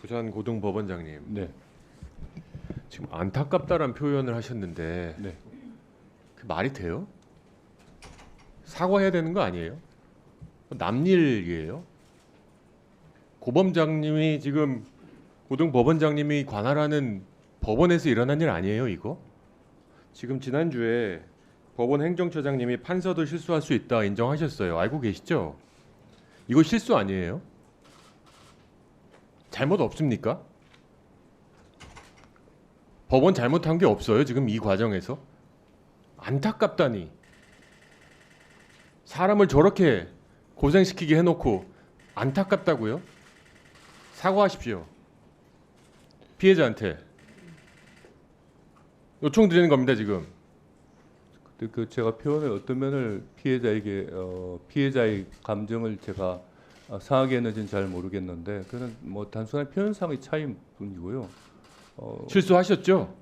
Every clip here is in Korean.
부산고등법원장님, 네. 지금 안타깝다란 표현을 하셨는데 네. 그 말이 돼요? 사과해야 되는 거 아니에요? 남일이에요? 고범장님이 지금 고등법원장님이 관할하는 법원에서 일어난 일 아니에요, 이거? 지금 지난주에 법원 행정처장님이 판사도 실수할 수 있다 인정하셨어요. 알고 계시죠? 이거 실수 아니에요? 잘못 없습니까? 법원 잘못한 게 없어요, 지금 이 과정에서? 안타깝다니. 사람을 저렇게 고생시키게 해놓고 안타깝다고요? 사과하십시오. 피해자한테 요청드리는 겁니다, 지금. 그 제가 표현의 어떤 면을 피해자에게 피해자의 감정을 제가 상하게 했는지는 잘 모르겠는데 그는 뭐 단순한 표현상의 차이일 뿐이고요. 실수하셨죠?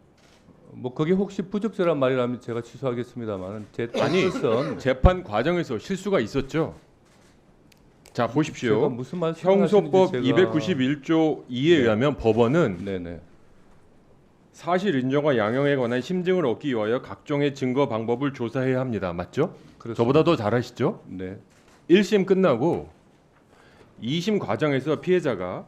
뭐 그게 혹시 부적절한 말이라면 제가 취소하겠습니다만은 제 아니, 뜻은 재판 과정에서 실수가 있었죠. 자, 제가 보십시오. 무슨 말씀 형소법 하시는지 제가 291조 2에 네. 의하면 법원은 네네. 사실 인정과 양형에 관한 심증을 얻기 위하여 각종의 증거 방법을 조사해야 합니다. 맞죠? 그렇습니다. 저보다 더 잘하시죠? 네. 1심 끝나고 2심 과정에서 피해자가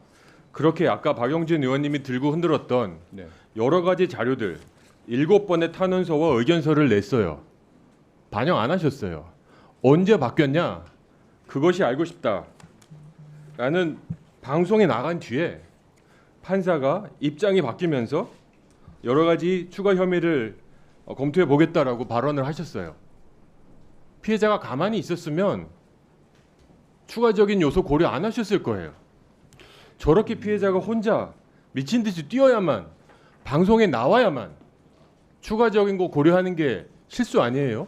그렇게 아까 박용진 의원님이 들고 흔들었던 네. 여러 가지 자료들 7번의 탄원서와 의견서를 냈어요. 반영 안 하셨어요. 언제 바뀌었냐? 그것이 알고 싶다. 라는 방송에 나간 뒤에 판사가 입장이 바뀌면서 여러 가지 추가 혐의를 검토해 보겠다라고 발언을 하셨어요. 피해자가 가만히 있었으면 추가적인 요소 고려 안 하셨을 거예요. 저렇게 피해자가 혼자 미친 듯이 뛰어야만 방송에 나와야만 추가적인 거 고려하는 게 실수 아니에요?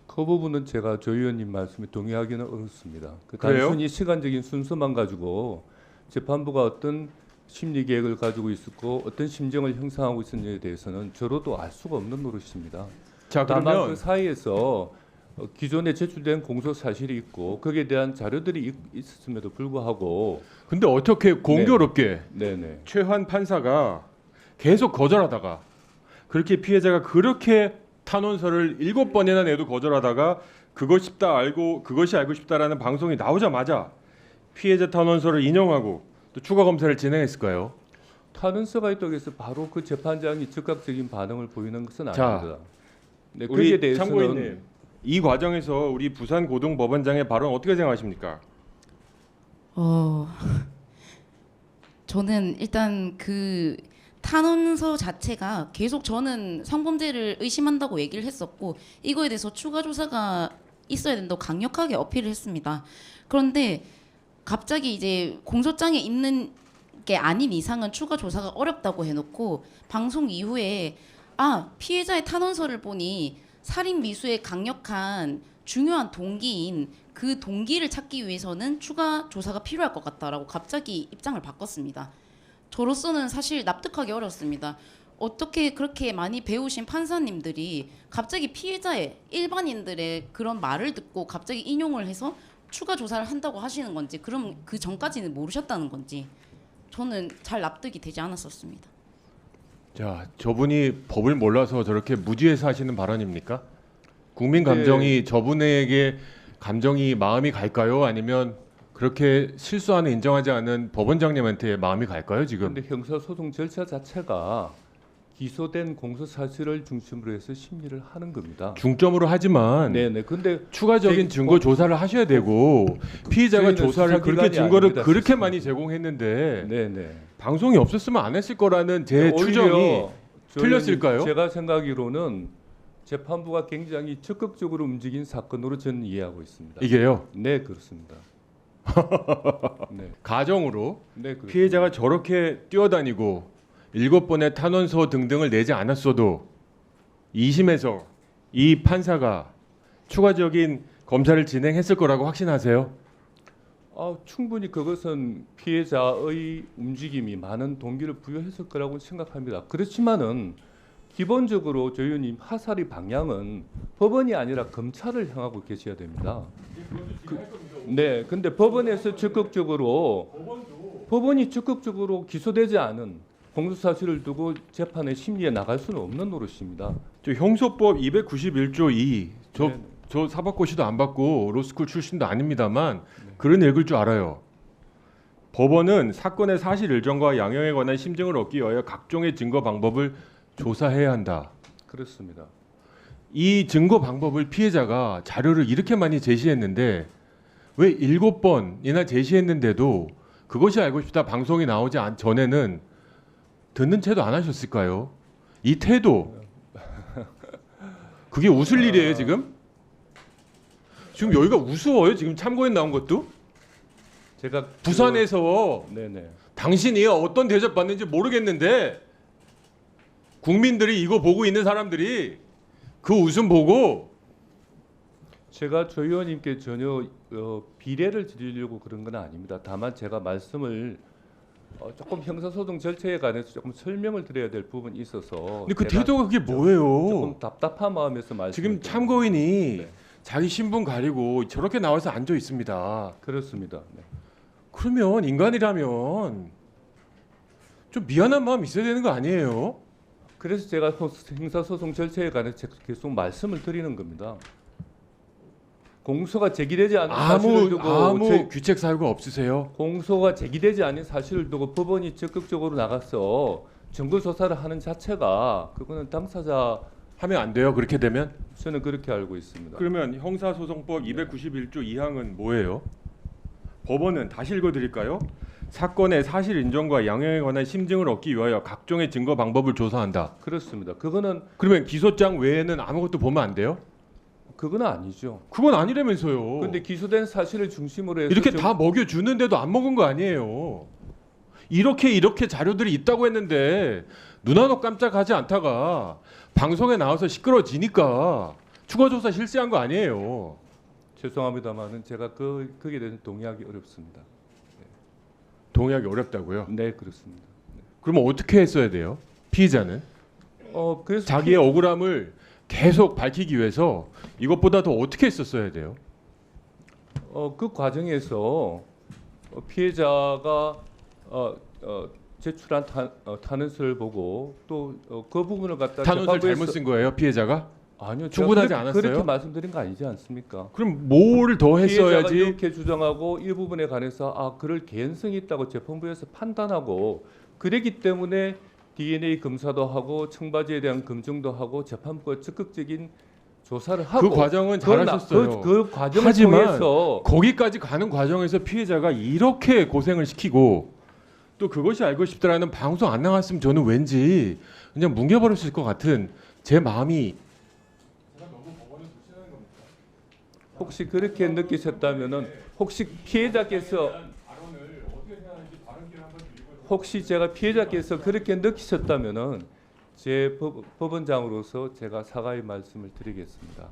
그 부분은 제가 조 의원님 말씀에 동의하기는 어렵습니다. 그 그래요? 단순히 시간적인 순서만 가지고 재판부가 어떤 심리 계획을 가지고 있었고 어떤 심정을 형성하고 있었는지에 대해서는 저로도 알 수가 없는 노릇입니다. 자, 다만 그러면 그 사이에서 기존에 제출된 공소 사실이 있고 거기에 대한 자료들이 있었음에도 불구하고 근데 어떻게 공교롭게 네네. 최환 판사가 계속 거절하다가 그렇게 피해자가 그렇게 탄원서를 7번이나 내도 거절하다가 그것이 알고 싶다라는 방송이 나오자마자 피해자 탄원서를 인용하고 또 추가 검사를 진행했을까요? 탄원서가 있다고 해서 바로 그 재판장이 즉각적인 반응을 보이는 것은 자, 아닙니다. 네, 우리 거기에 대해서는 참고인님, 이 과정에서 우리 부산고등법원장의 발언 어떻게 생각하십니까? 저는 일단 그 탄원서 자체가 계속 저는 성범죄를 의심한다고 얘기를 했었고 이거에 대해서 추가 조사가 있어야 된다고 강력하게 어필을 했습니다. 그런데 갑자기 이제 공소장에 있는 게 아닌 이상은 추가 조사가 어렵다고 해놓고 방송 이후에 피해자의 탄원서를 보니 살인 미수의 강력한 중요한 동기인 그 동기를 찾기 위해서는 추가 조사가 필요할 것 같다라고 갑자기 입장을 바꿨습니다. 저로서는 사실 납득하기 어렵습니다. 어떻게 그렇게 많이 배우신 판사님들이 갑자기 피해자의 일반인들의 그런 말을 듣고 갑자기 인용을 해서 추가 조사를 한다고 하시는 건지 그럼 그 전까지는 모르셨다는 건지 저는 잘 납득이 되지 않았었습니다. 자, 저분이 법을 몰라서 저렇게 무지해서 하시는 발언입니까? 국민 감정이 저분에게 마음이 갈까요? 아니면 그렇게 실수하는 인정하지 않은 법원장님한테 마음이 갈까요, 지금? 그런데 형사소송 절차 자체가 기소된 공소 사실을 중심으로 해서 심리를 하는 겁니다. 중점으로 하지만 네네. 근데 추가적인 증거 조사를 하셔야 되고 피해자가 저희는 조사를 그렇게 수사기관이 증거를 아닙니다, 그렇게 수사기관. 많이 제공했는데 네네. 방송이 없었으면 안 했을 거라는 제 오히려 추정이 저희는 틀렸을까요? 제가 생각하기로는 재판부가 굉장히 적극적으로 움직인 사건으로 저는 이해하고 있습니다. 이게요. 네 그렇습니다. 네, 가정으로 네 그렇습니다. 피해자가 저렇게 뛰어다니고 7번의 탄원서 등등을 내지 않았어도 2심에서 이 판사가 추가적인 검사를 진행했을 거라고 확신하세요? 충분히 그것은 피해자의 움직임이 많은 동기를 부여했을 거라고 생각합니다. 그렇지만은 기본적으로 조 의원님 하살의 방향은 법원이 아니라 검찰을 향하고 계셔야 됩니다. 네, 근데 법원에서 적극적으로 법원이 적극적으로 기소되지 않은 공소 사실을 두고 재판의 심리에 나갈 수는 없는 노릇입니다. 저 형소법 291조 2. 네. 저 사법고시도 안 받고 로스쿨 출신도 아닙니다만 글은 읽을 줄 알아요. 법원은 사건의 사실 일정과 양형에 관한 심증을 얻기 위하여 각종의 증거 방법을 조사해야 한다. 그렇습니다. 이 증거 방법을 피해자가 자료를 이렇게 많이 제시했는데 왜 7번이나 제시했는데도 그것이 알고 싶다 방송이 나오지 전에는 듣는 채도 안 하셨을까요? 이 태도 그게 웃을 일이에요 지금? 지금 여기가 우스워요 지금 참고인 나온 것도? 제가 부산에서 네네. 당신이 어떤 대접 받는지 모르겠는데 국민들이 이거 보고 있는 사람들이 그 웃음 보고 제가 조 의원님께 전혀 비례를 드리려고 그런 건 아닙니다. 다만 제가 말씀을 조금 형사소송 절차에 관해서 조금 설명을 드려야 될 부분이 있어서 근데 그 제가 태도가 그게 뭐예요? 조금 답답한 마음에서 말씀. 지금 참고인이 네. 자기 신분 가리고 저렇게 나와서 앉아 있습니다. 그렇습니다. 네. 그러면 인간이라면 좀 미안한 마음 있어야 되는 거 아니에요? 그래서 제가 형사소송 절차에 관해서 계속 말씀을 드리는 겁니다. 공소가 제기되지 않은 사실을 두고 아무 규책 사유가 없으세요? 공소가 제기되지 않은 사실을 두고 법원이 적극적으로 나가서 증거 조사를 하는 자체가 그거는 당사자 하면 안 돼요. 그렇게 되면? 저는 그렇게 알고 있습니다. 그러면 형사소송법 291조 2항은 뭐예요? 법원은 다시 읽어드릴까요? 사건의 사실 인정과 양형에 관한 심증을 얻기 위하여 각종의 증거 방법을 조사한다. 그렇습니다. 그거는 그러면 기소장 외에는 아무것도 보면 안 돼요? 그건 아니죠. 그건 아니라면서요. 근데 기소된 사실을 중심으로 해서 이렇게 다 먹여주는데도 안 먹은 거 아니에요. 이렇게 자료들이 있다고 했는데 눈 하나 깜짝하지 않다가 방송에 나와서 시끄러지니까 추가조사 실시한 거 아니에요. 죄송합니다만은 제가 거기에 대해서 동의하기 어렵습니다. 동의하기 어렵다고요? 네, 그렇습니다. 그러면 어떻게 했어야 돼요? 피의자는 그래서 자기의 억울함을 계속 밝히기 위해서 이것보다 더 어떻게 했었어야 돼요? 그 과정에서 피해자가 제출한 탄원서를 보고 또 그 부분을 갖다 탄원서를 재판부에서- 잘못 쓴 거예요, 피해자가? 아니요, 충분하지 제가 않았어요? 그렇게 말씀드린 거 아니지 않습니까? 그럼 뭘 더 피해자가 했어야지? 이렇게 주장하고 이 부분에 관해서 그럴 개연성이 있다고 재판부에서 판단하고 그랬기 때문에 DNA 검사도 하고 청바지에 대한 검증도 하고 재판부가 적극적인 조사를 하고 그 과정은 잘하셨어요. 그 과정을 하지만 통해서 거기까지 가는 과정에서 피해자가 이렇게 고생을 시키고 또 그것이 알고 싶다라는 방송 안 나갔으면 저는 왠지 그냥 뭉개버렸을 것 같은 제 마음이 혹시 그렇게 느끼셨다면은 혹시 피해자께서 혹시 제가 피해자께서 그렇게 느끼셨다면은 제 법원장으로서 제가 사과의 말씀을 드리겠습니다.